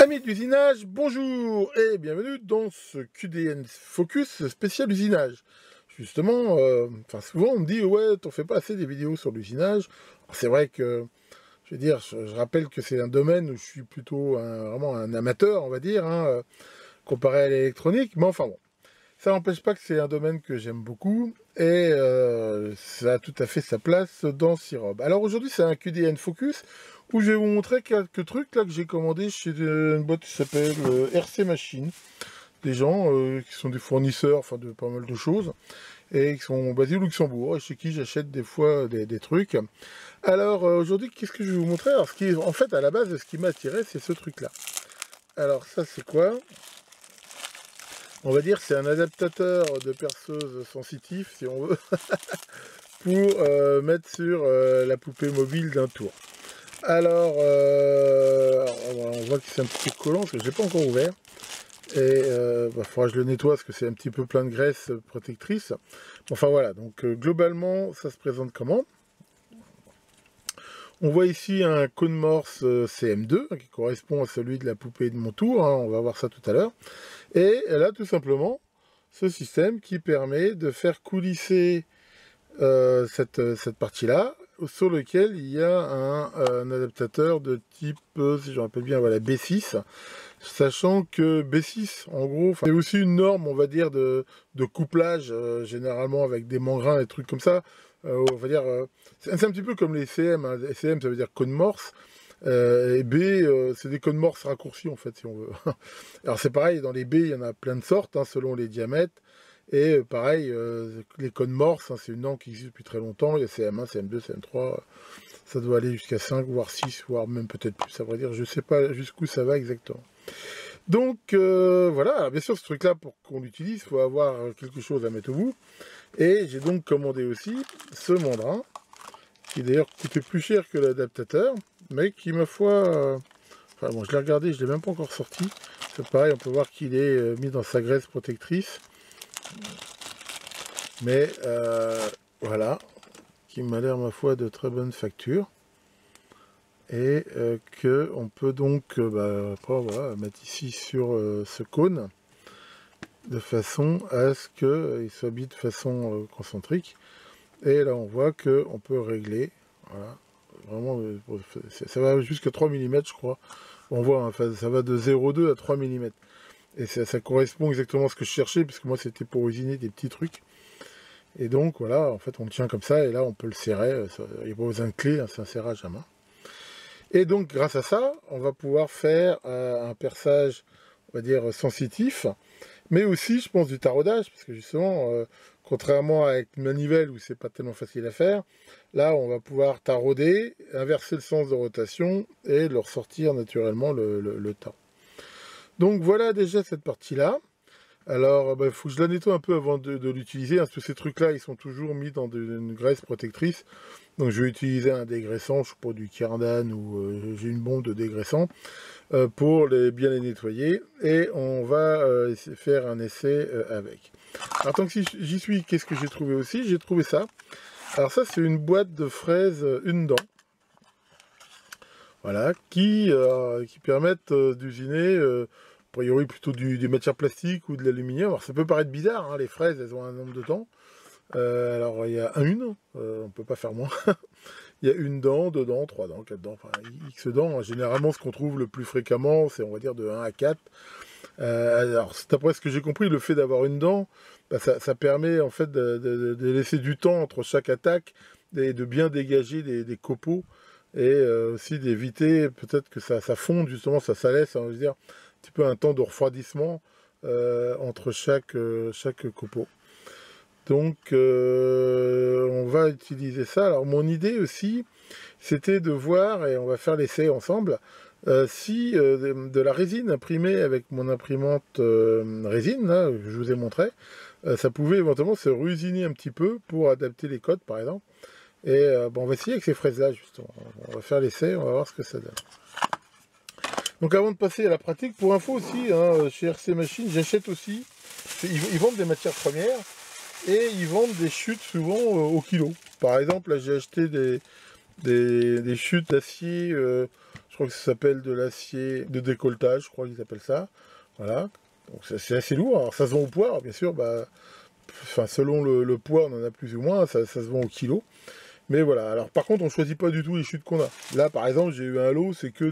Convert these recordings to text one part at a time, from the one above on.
Amis d'usinage, bonjour et bienvenue dans ce QDN Focus spécial usinage. Justement, souvent on me dit ouais, t'en fais pas assez des vidéos sur l'usinage. C'est vrai que, je veux dire, je rappelle que c'est un domaine où je suis plutôt vraiment un amateur, on va dire, comparé à l'électronique, mais enfin bon. Ça n'empêche pas que c'est un domaine que j'aime beaucoup et ça a tout à fait sa place dans Syrob. Alors aujourd'hui c'est un QDN Focus où je vais vous montrer quelques trucs là que j'ai commandé chez une boîte qui s'appelle RC Machine. Des gens qui sont des fournisseurs enfin de pas mal de choses et qui sont basés au Luxembourg et chez qui j'achète des fois des trucs. Alors aujourd'hui qu'est-ce que je vais vous montrer? Alors en fait à la base ce qui m'a attiré c'est ce truc là. Alors ça c'est quoi? On va dire c'est un adaptateur de perceuse sensitif, si on veut, pour mettre sur la poupée mobile d'un tour. Alors, on voit que c'est un petit peu collant, parce que je ne l'ai pas encore ouvert. Et il faudra que je le nettoie, parce que c'est un petit peu plein de graisse protectrice. Enfin voilà, donc globalement, ça se présente comment? On voit ici un cône morse CM2, qui correspond à celui de la poupée de mon tour, on va voir ça tout à l'heure. Et elle a tout simplement ce système qui permet de faire coulisser cette partie-là, sur lequel il y a un adaptateur de type, si je me rappelle bien, voilà, B6, sachant que B6, en gros, c'est aussi une norme, on va dire, de couplage, généralement avec des mangrins, des trucs comme ça. On va dire, c'est un petit peu comme les CM, hein. CM, ça veut dire code morse. Et B, c'est des codes morse raccourcis en fait, si on veut. Alors c'est pareil, dans les B, il y en a plein de sortes, selon les diamètres. Et pareil, les codes morse, c'est une norme qui existe depuis très longtemps. Il y a CM1, CM2, CM3, ça doit aller jusqu'à 5, voire 6, voire même peut-être plus, à vrai dire. Je ne sais pas jusqu'où ça va exactement. Donc voilà, alors, bien sûr ce truc-là, pour qu'on l'utilise, il faut avoir quelque chose à mettre au bout. Et j'ai donc commandé aussi ce mandrin, qui d'ailleurs coûtait plus cher que l'adaptateur, mais qui, ma foi, enfin bon, je l'ai regardé, je ne l'ai même pas encore sorti. C'est pareil, on peut voir qu'il est mis dans sa graisse protectrice. Mais voilà, qui m'a l'air, ma foi, de très bonne facture. Et que on peut donc après, voilà, mettre ici sur ce cône, de façon à ce qu'il soit mis de façon concentrique. Et là, on voit qu'on peut régler, voilà, vraiment, ça va jusqu'à 3 mm, je crois. On voit, enfin, ça va de 0,2 à 3 mm. Et ça correspond exactement à ce que je cherchais, puisque moi, c'était pour usiner des petits trucs. Et donc, voilà, en fait, on le tient comme ça, et là, on peut le serrer. Il n'y a pas besoin de clé, c'est un serrage à main. Et donc, grâce à ça, on va pouvoir faire un perçage, on va dire, sensitif, mais aussi, je pense, du taraudage, parce que justement, contrairement avec une manivelle où c'est pas tellement facile à faire, là, on va pouvoir tarauder, inverser le sens de rotation et le ressortir naturellement le tarot. Donc voilà déjà cette partie-là. Alors, il faut que je la nettoie un peu avant de l'utiliser, parce que ces trucs-là, ils sont toujours mis dans une graisse protectrice. Donc je vais utiliser un dégraissant, je sais pas, du Cardan, ou j'ai une bombe de dégraissant, pour bien les nettoyer. Et on va faire un essai avec. Alors tant que j'y suis, qu'est-ce que j'ai trouvé aussi? J'ai trouvé ça. Alors ça, c'est une boîte de fraises une dent. Voilà, qui permettent d'usiner, a priori plutôt des matières plastiques ou de l'aluminium. Alors ça peut paraître bizarre, les fraises, elles ont un nombre de dents. Alors il y a une, on ne peut pas faire moins. Il y a une dent, deux dents, trois dents, quatre dents, enfin X dents. Généralement, ce qu'on trouve le plus fréquemment, c'est, on va dire, de 1 à 4. Alors, d'après ce que j'ai compris, le fait d'avoir une dent, ça permet en fait de laisser du temps entre chaque attaque et de bien dégager des copeaux, et aussi d'éviter peut-être que ça fonde, justement, ça laisse, on va dire, un petit peu un temps de refroidissement entre chaque copeau. Donc on va utiliser ça. Alors mon idée aussi, c'était de voir, et on va faire l'essai ensemble, si de la résine imprimée avec mon imprimante résine, là, je vous ai montré, ça pouvait éventuellement se réusiner un petit peu pour adapter les codes par exemple. Et on va essayer avec ces fraises là justement. On va faire l'essai, on va voir ce que ça donne. Donc avant de passer à la pratique, pour info aussi, chez RC Machine, j'achète aussi, ils vendent des matières premières, et ils vendent des chutes souvent au kilo. Par exemple, là j'ai acheté des chutes d'acier Je crois que ça s'appelle de l'acier de décolletage, je crois qu'ils appellent ça. Voilà. Donc c'est assez lourd. Alors ça se vend au poids, alors bien sûr, bah, enfin, selon le poids, on en a plus ou moins, ça se vend au kilo. Mais voilà, alors par contre, on ne choisit pas du tout les chutes qu'on a. Là, par exemple, j'ai eu un lot, c'est que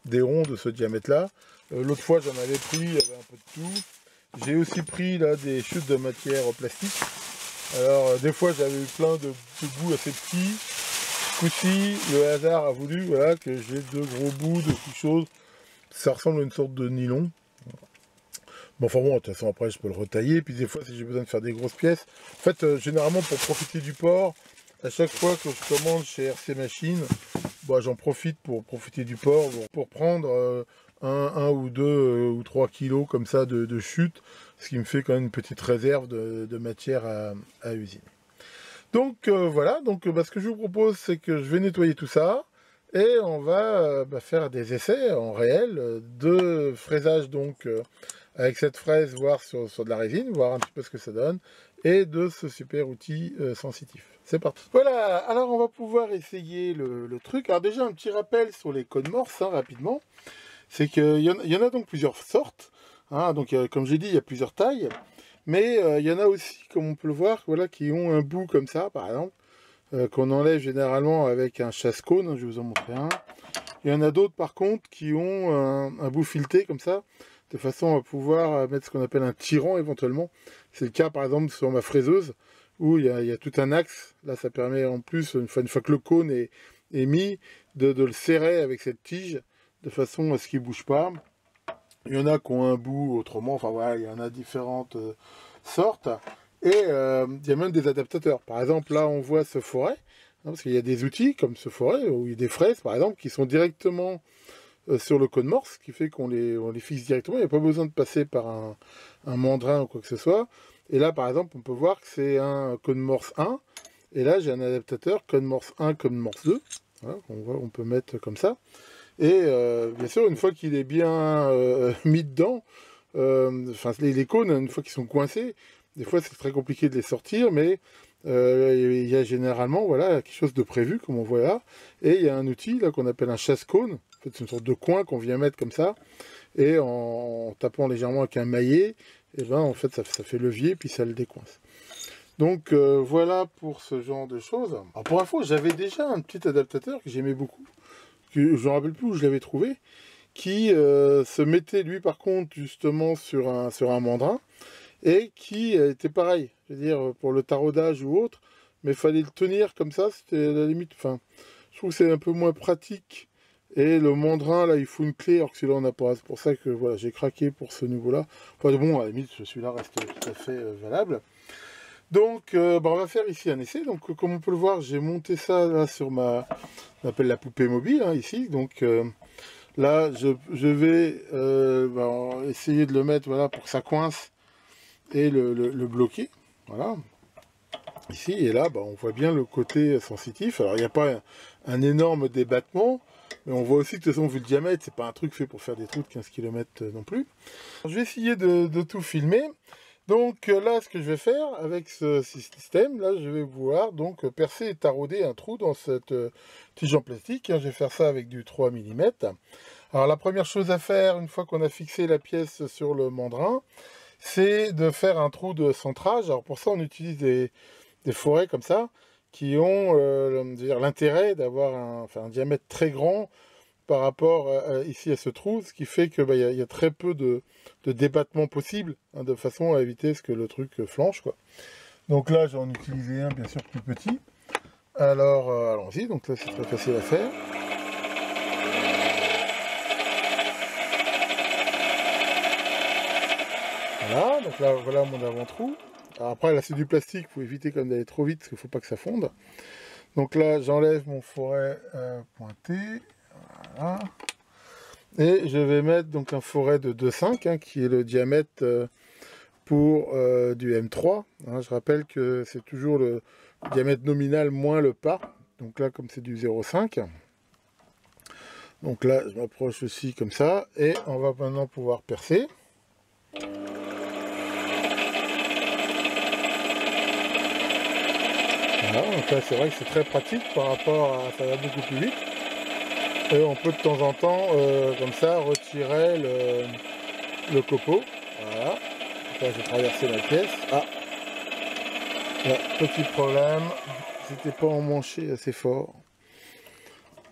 des ronds de ce diamètre-là. L'autre fois, j'en avais pris, il y avait un peu de tout. J'ai aussi pris là des chutes de matière plastique. Alors, des fois, j'avais eu plein de bouts assez petits. Ce coup-ci, le hasard a voulu voilà, que j'ai deux gros bouts de quelque chose. Ça ressemble à une sorte de nylon. Bon, enfin bon, de toute façon, après, je peux le retailler. Puis des fois, si j'ai besoin de faire des grosses pièces. En fait, généralement, pour profiter du port, à chaque fois que je commande chez RC Machine, bah, j'en profite pour profiter du port, pour prendre un ou deux ou 3 kilos comme ça de chute, ce qui me fait quand même une petite réserve de matière à usiner. Donc voilà, donc bah, ce que je vous propose, c'est que je vais nettoyer tout ça, et on va bah, faire des essais en réel de fraisage donc avec cette fraise, voir sur de la résine, voir un petit peu ce que ça donne, et de ce super outil sensitif. C'est parti. Voilà, alors on va pouvoir essayer le truc. Alors déjà un petit rappel sur les codes morse, hein, rapidement. C'est qu'il y en a donc plusieurs sortes. Hein, donc comme j'ai dit, il y a plusieurs tailles. Mais il y en a aussi, comme on peut le voir, voilà, qui ont un bout comme ça, par exemple, qu'on enlève généralement avec un chasse-cône. Hein, je vais vous en montrer un. Il y en a d'autres, par contre, qui ont un bout fileté comme ça, de façon à pouvoir mettre ce qu'on appelle un tirant éventuellement. C'est le cas par exemple sur ma fraiseuse, où il y a tout un axe. Là ça permet en plus, une fois que le cône est mis, de le serrer avec cette tige, de façon à ce qu'il ne bouge pas. Il y en a qui ont un bout autrement, enfin voilà, il y en a différentes sortes. Et il y a même des adaptateurs. Par exemple là on voit ce forêt, hein, parce qu'il y a des outils comme ce forêt, où il y a des fraises par exemple, qui sont directement sur le code morse, ce qui fait qu'on les fixe directement. Il n'y a pas besoin de passer par un mandrin ou quoi que ce soit. Et là, par exemple, on peut voir que c'est un code morse 1. Et là, j'ai un adaptateur code morse 1, code morse 2. Voilà, on peut mettre comme ça. Et bien sûr, une fois qu'il est bien mis dedans, enfin les cônes, une fois qu'ils sont coincés, des fois c'est très compliqué de les sortir, mais il y a généralement voilà, quelque chose de prévu, comme on voit là. Et il y a un outil là qu'on appelle un chasse-cône. En fait, c'est une sorte de coin qu'on vient mettre comme ça. Et en tapant légèrement avec un maillet, et ben, en fait, ça fait levier, puis ça le décoince. Donc voilà pour ce genre de choses. Alors pour info, j'avais déjà un petit adaptateur que j'aimais beaucoup, que je ne me rappelle plus où je l'avais trouvé, qui se mettait lui par contre justement sur un mandrin, et qui était pareil, je veux dire pour le taraudage ou autre, mais il fallait le tenir comme ça, c'était à la limite, enfin, je trouve que c'est un peu moins pratique, et le mandrin là il faut une clé alors que celui-là on n'a pas, c'est pour ça que voilà, j'ai craqué pour ce niveau là, enfin bon à la limite celui-là reste tout à fait valable. Donc bah, on va faire ici un essai, donc comme on peut le voir j'ai monté ça là sur on appelle la poupée mobile hein, ici, donc là je vais bah, essayer de le mettre voilà, pour que ça coince et le bloquer, voilà, ici, et là bah, on voit bien le côté sensitif. Alors il n'y a pas un énorme débattement, mais on voit aussi que de toute façon vu le diamètre, c'est pas un truc fait pour faire des trous de 15 km non plus. Alors, je vais essayer de tout filmer. Donc là, ce que je vais faire avec ce système, là, je vais pouvoir donc percer et tarauder un trou dans cette tige en plastique. Je vais faire ça avec du 3 mm. Alors la première chose à faire, une fois qu'on a fixé la pièce sur le mandrin, c'est de faire un trou de centrage. Alors pour ça, on utilise des forêts comme ça, qui ont l'intérêt d'avoir un diamètre très grand par rapport ici à ce trou, ce qui fait que y a très peu de débattement possible, hein, de façon à éviter que le truc flanche, quoi. Donc là, j'en ai utilisé un bien sûr plus petit. Alors allons-y, donc là c'est très facile à faire. Voilà, donc là voilà mon avant-trou. Alors après là c'est du plastique, il faut éviter quand même d'aller trop vite parce qu'il ne faut pas que ça fonde. Donc là j'enlève mon forêt pointé. Voilà. Et je vais mettre donc un forêt de 2,5 hein, qui est le diamètre pour du M3. Hein, je rappelle que c'est toujours le diamètre nominal moins le pas. Donc là comme c'est du 0,5. Donc là je m'approche aussi comme ça. Et on va maintenant pouvoir percer. Voilà, donc là c'est vrai que c'est très pratique par rapport à ça va beaucoup plus vite. Et on peut de temps en temps, comme ça, retirer le copeau. Voilà. Donc là, j'ai traversé la pièce. Ah, là, petit problème. C'était pas emmanché assez fort.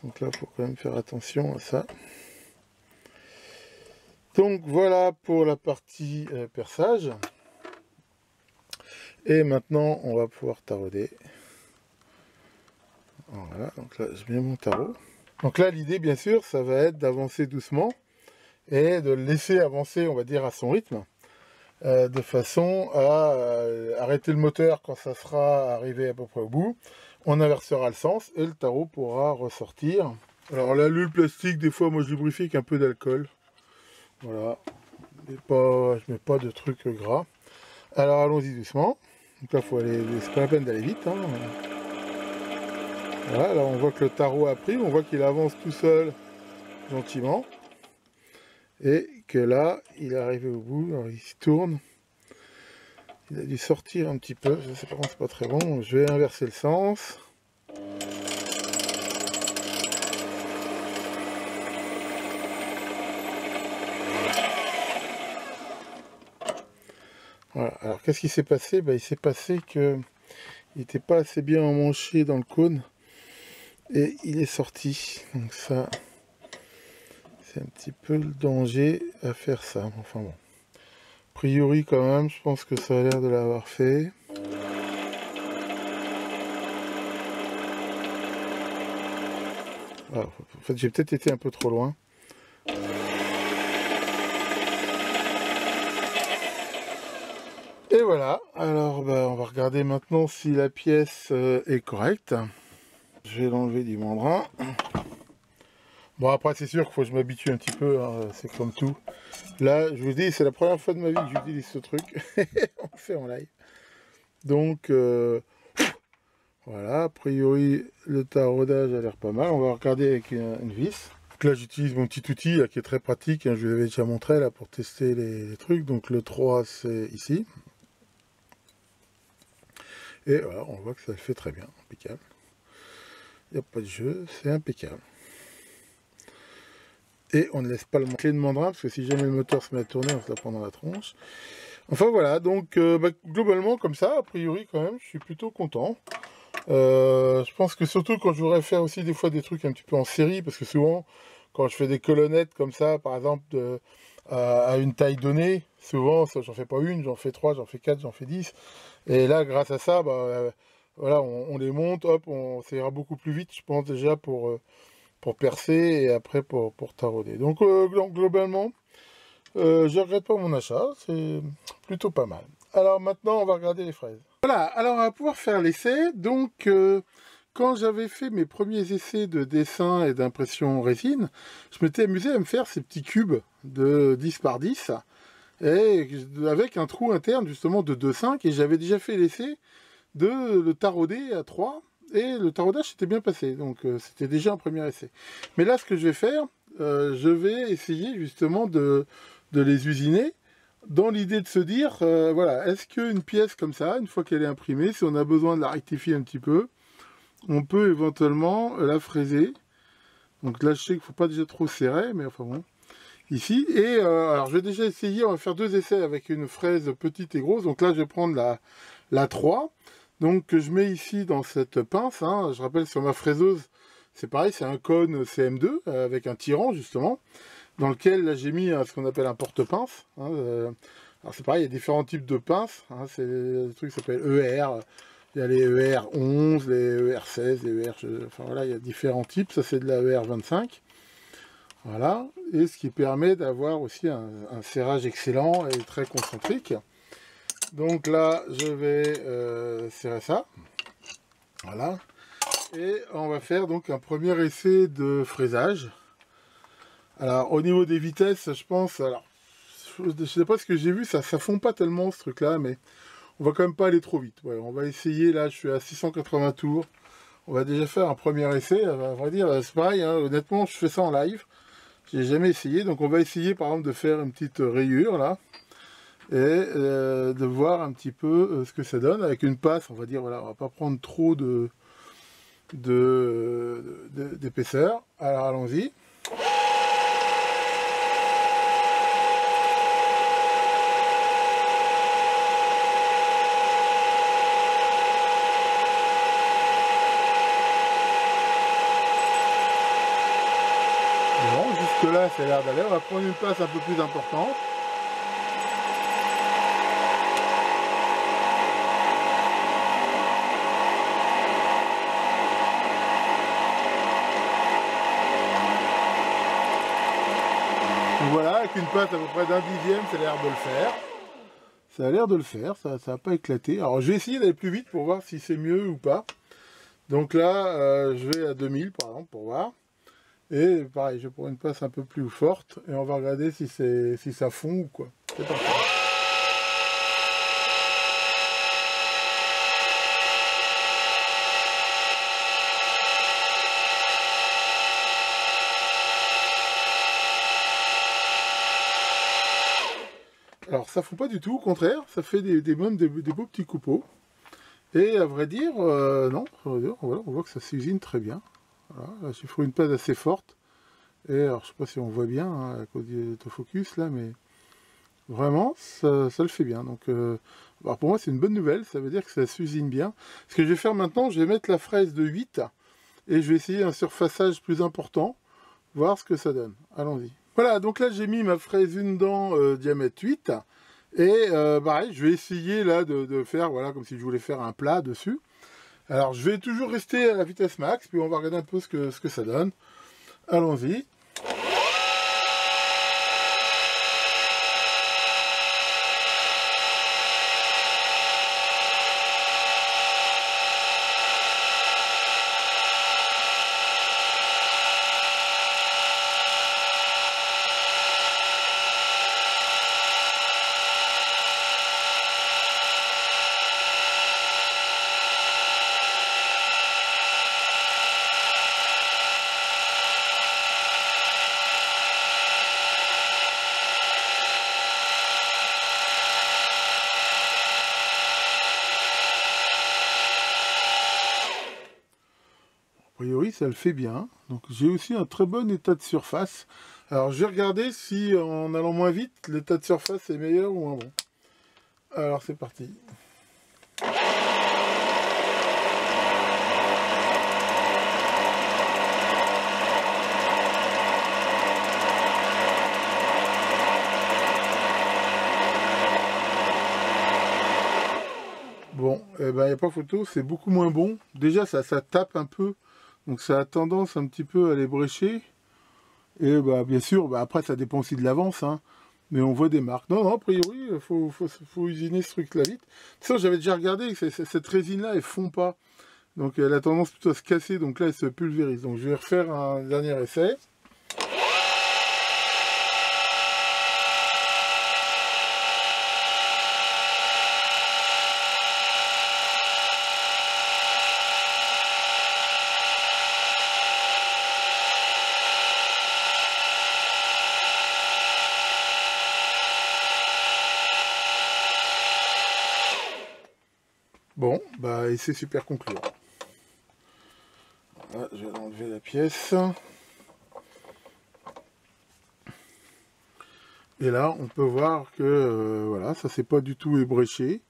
Donc là, il faut quand même faire attention à ça. Donc voilà pour la partie perçage. Et maintenant, on va pouvoir tarauder. Voilà, donc là, je mets mon tarot. Donc là, l'idée, bien sûr, ça va être d'avancer doucement et de le laisser avancer, on va dire, à son rythme, de façon à arrêter le moteur quand ça sera arrivé à peu près au bout. On inversera le sens et le tarot pourra ressortir. Alors là, le plastique, des fois, moi, je lubrifie avec un peu d'alcool. Voilà, je mets pas de trucs gras. Alors allons-y doucement. Donc là, faut aller, c'est pas la peine d'aller vite. Hein. Voilà, là on voit que le tarot a pris, on voit qu'il avance tout seul, gentiment. Et que là, il est arrivé au bout, alors il se tourne. Il a dû sortir un petit peu, je sais pas, c'est pas très bon. Je vais inverser le sens. Voilà, alors qu'est-ce qui s'est passé? Il s'est passé que il n'était pas assez bien emmanché dans le cône. Et il est sorti, donc ça, c'est un petit peu le danger à faire ça, enfin bon. A priori quand même, je pense que ça a l'air de l'avoir fait. Ah, en fait, j'ai peut-être été un peu trop loin. Et voilà, alors on va regarder maintenant si la pièce est correcte. Je vais l'enlever du mandrin. Bon, après, c'est sûr qu'il faut que je m'habitue un petit peu, hein, c'est comme tout. Là, je vous dis, c'est la première fois de ma vie que j'utilise ce truc. On le fait en live. Donc, voilà, a priori, le taraudage a l'air pas mal. On va regarder avec une vis. Donc là, j'utilise mon petit outil là, qui est très pratique. Hein, je vous l'avais déjà montré là pour tester les trucs. Donc, le 3, c'est ici. Et voilà, on voit que ça le fait très bien, impeccable. Il n'y a pas de jeu, c'est impeccable. Et on ne laisse pas le clé de mandrin, parce que si jamais le moteur se met à tourner, on se la prend dans la tronche. Enfin voilà, donc globalement comme ça, a priori quand même, je suis plutôt content. Je pense que surtout quand je voudrais faire aussi des fois des trucs un petit peu en série, parce que souvent, quand je fais des colonnettes comme ça, par exemple, à une taille donnée, souvent, j'en fais pas une, j'en fais 3, j'en fais 4, j'en fais 10. Et là, grâce à ça, voilà, on les monte, hop, ça ira beaucoup plus vite, je pense déjà pour percer et après pour tarauder. Donc globalement, je regrette pas mon achat, c'est plutôt pas mal. Alors maintenant, on va regarder les fraises. Voilà, alors on va pouvoir faire l'essai. Donc quand j'avais fait mes premiers essais de dessin et d'impression résine, je m'étais amusé à me faire ces petits cubes de 10 par 10 et avec un trou interne justement de 2,5 et j'avais déjà fait l'essai de le tarauder à 3 et le taraudage s'était bien passé, donc c'était déjà un premier essai. Mais là, ce que je vais faire, je vais essayer justement de les usiner dans l'idée de se dire, voilà, est-ce qu'une pièce comme ça, une fois qu'elle est imprimée, si on a besoin de la rectifier un petit peu, on peut éventuellement la fraiser. Donc là, je sais qu'il ne faut pas déjà trop serrer, mais enfin bon, ici. Et alors, je vais déjà essayer, on va faire 2 essais avec une fraise petite et grosse. Donc là, je vais prendre la 3. Donc que je mets ici dans cette pince, hein. Je rappelle sur ma fraiseuse, c'est pareil, c'est un cône CM2 avec un tirant justement, dans lequel là j'ai mis ce qu'on appelle un porte-pince. Hein, alors c'est pareil, il y a différents types de pinces, hein, c'est des trucs qui s'appellent ER, il y a les ER 11, les ER 16, les ER, enfin voilà, il y a différents types, ça c'est de la ER 25. Voilà, et ce qui permet d'avoir aussi un serrage excellent et très concentrique. Donc là, je vais serrer ça. Voilà. Et on va faire donc un premier essai de fraisage. Alors, au niveau des vitesses, je pense... Alors, je ne sais pas ce que j'ai vu, ça fond pas tellement ce truc-là, mais on va quand même pas aller trop vite. Ouais, on va essayer, là, je suis à 680 tours. On va déjà faire un premier essai. À vrai dire, c'est pareil, hein, honnêtement, je fais ça en live. J'ai jamais essayé, donc on va essayer, par exemple, de faire une petite rayure, là. Et de voir un petit peu ce que ça donne avec une passe, on va dire, voilà, on va pas prendre trop de d'épaisseur. Alors allons-y. Bon, jusque là ça a l'air d'aller. On va prendre une place un peu plus importante. Donc voilà, avec une passe à peu près d'1/10, ça a l'air de le faire. Ça a l'air de le faire, ça n'a pas éclaté. Alors je vais essayer d'aller plus vite pour voir si c'est mieux ou pas. Donc là, je vais à 2000 par exemple pour voir. Et pareil, je prends une passe un peu plus forte et on va regarder si ça fond ou quoi. C'est parti. Alors ça fond pas du tout, au contraire, ça fait des beaux petits coupeaux. Et à vrai dire, non, voilà, on voit que ça s'usine très bien. Voilà, là j'ai fait une passe assez forte. Et alors je sais pas si on voit bien hein, à cause du autofocus là, mais vraiment ça le fait bien. Donc alors pour moi c'est une bonne nouvelle, ça veut dire que ça s'usine bien. Ce que je vais faire maintenant, je vais mettre la fraise de 8 et je vais essayer un surfaçage plus important, voir ce que ça donne. Allons-y. Voilà, donc là j'ai mis ma fraise une dent diamètre 8 et pareil, je vais essayer là de faire, voilà, comme si je voulais faire un plat dessus. Alors je vais toujours rester à la vitesse max, puis on va regarder un peu ce que ça donne. Allons-y. A priori, ça le fait bien. Donc j'ai aussi un très bon état de surface. Alors je vais regarder si en allant moins vite, l'état de surface est meilleur ou moins bon. Alors c'est parti. Bon, eh ben, il n'y a pas photo, c'est beaucoup moins bon. Déjà, ça tape un peu, donc ça a tendance un petit peu à les brécher. Et bah, bien sûr, bah, après, ça dépend aussi de l'avance, hein, mais on voit des marques. Non, non, a priori, il faut usiner ce truc-là vite. De toute façon, j'avais déjà regardé, cette résine-là, elle fond pas. Donc, elle a tendance plutôt à se casser, donc là, elle se pulvérise. Donc, je vais refaire un dernier essai. Bon, bah, et c'est super concluant. Voilà, je vais enlever la pièce. Et là, on peut voir que voilà, ça s'est pas du tout ébréché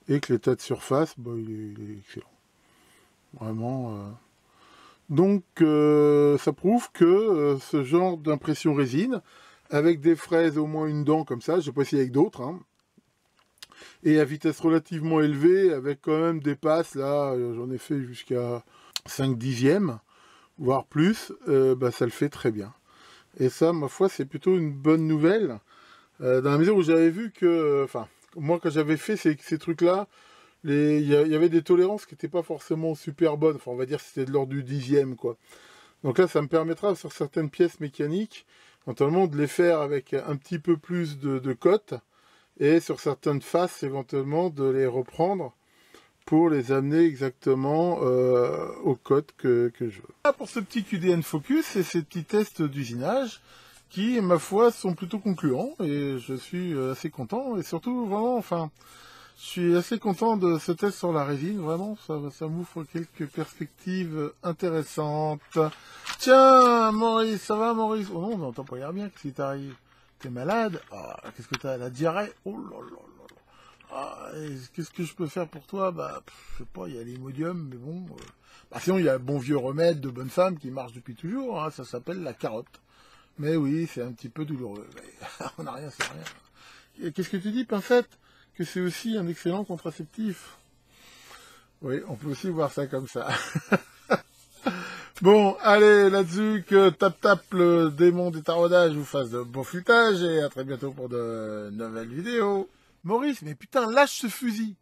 et que l'état de surface, bah, il est excellent. Vraiment. Donc, ça prouve que ce genre d'impression résine, avec des fraises au moins une dent comme ça, je n'ai pas essayé avec d'autres, hein, et à vitesse relativement élevée, avec quand même des passes, là, j'en ai fait jusqu'à 5/10, voire plus, bah, ça le fait très bien. Et ça, ma foi, c'est plutôt une bonne nouvelle, dans la mesure où j'avais vu que, enfin, moi quand j'avais fait ces trucs-là, il y avait des tolérances qui n'étaient pas forcément super bonnes, enfin on va dire que c'était de l'ordre du 10e, quoi. Donc là, ça me permettra sur certaines pièces mécaniques, éventuellement de les faire avec un petit peu plus de cote, et sur certaines faces, éventuellement, de les reprendre pour les amener exactement au code que je veux. Voilà pour ce petit QDN Focus et ces petits tests d'usinage qui, ma foi, sont plutôt concluants et je suis assez content et surtout vraiment, enfin, Je suis assez content de ce test sur la résine, vraiment, ça m'ouvre quelques perspectives intéressantes. Tiens, Maurice, ça va Maurice? Oh non, mais on t'entend pas bien, qu'est-ce qui t'arrive? T'es malade? Ah, qu'est-ce que t'as? La diarrhée? Oh là là là là. Ah, qu'est-ce que je peux faire pour toi? Bah, je sais pas, il y a l'Imodium, mais bon... Bah, sinon, il y a un bon vieux remède de bonne femme qui marche depuis toujours, hein, ça s'appelle la carotte. Mais oui, c'est un petit peu douloureux. Mais on n'a rien, c'est rien. Qu'est-ce que tu dis, Pincette? Que c'est aussi un excellent contraceptif. Oui, on peut aussi voir ça comme ça. Bon, allez, là-dessus, que tape le démon des taraudages vous fasse de bon flûtage et à très bientôt pour de nouvelles vidéos. Maurice, mais putain, lâche ce fusil.